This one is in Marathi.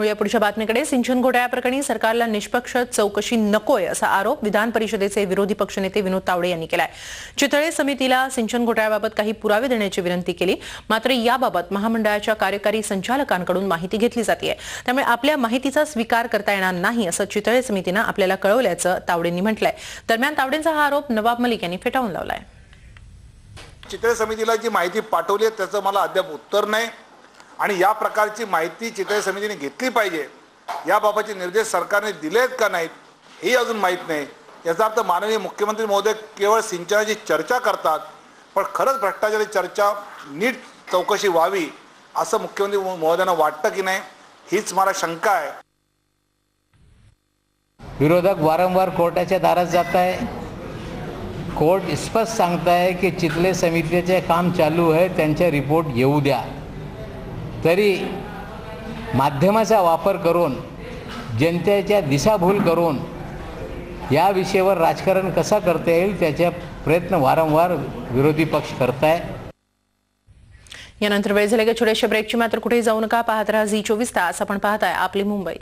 या पुढच्या बातमीकडे. सिंचन घोटाळ्याप्रकरणी सरकारला निष्पक्ष चौकशी नकोय असा आरोप विधान परिषदेचे विरोधी पक्षनेते विनोद तावडे यांनी केलाय. चितळे समितीला सिंचन घोटाळ्याबाबत काही पुरावे देण्याची विनंती केली, मात्र याबाबत महामंडळाच्या कार्यकारी संचालकांकडून माहिती घेतली जाते. त्यामुळे आपल्या माहितीचा स्वीकार करता येणार नाही असं चितळे समितीनं आपल्याला कळवल्याचं तावडेंनी म्हटलंय. दरम्यान तावडेंचा हा आरोप नवाब मलिक यांनी फेटाळून लावलाय. चितळे समितीला जी माहिती पाठवली आहे त्याचं मला अद्याप उत्तर नाही आणि या प्रकारची माहिती चितळे समितीने घेतली पाहिजे याबाबतचे निर्देश सरकारने दिलेत का नाहीत हे अजून माहीत नाही. याचा अर्थ माननीय मुख्यमंत्री महोदय केवळ सिंचनाची चर्चा करतात, पण खरंच भ्रष्टाचाराची चर्चा नीट चौकशी व्हावी असं मुख्यमंत्री महोदयांना वाटतं की नाही हीच मला शंका आहे. विरोधक वारंवार कोर्टाच्या दारात जात आहे. कोर्ट स्पष्ट सांगताय की चितळे समितीचे काम चालू आहे, त्यांचे रिपोर्ट येऊ द्या. तरी माध्यमाचा वापर करून जनतेच्या दिशाभूल करून या विषयावर राजकारण कसा करता येईल त्याचे प्रयत्न वारंवार विरोधी पक्ष करताय. यानंतर वेळ झाली की छोट्याशा ब्रेकची. मात्र कुठेही जाऊ नका, पाहत राहा झी 24 तास. आपण पाहताय आपली मुंबई.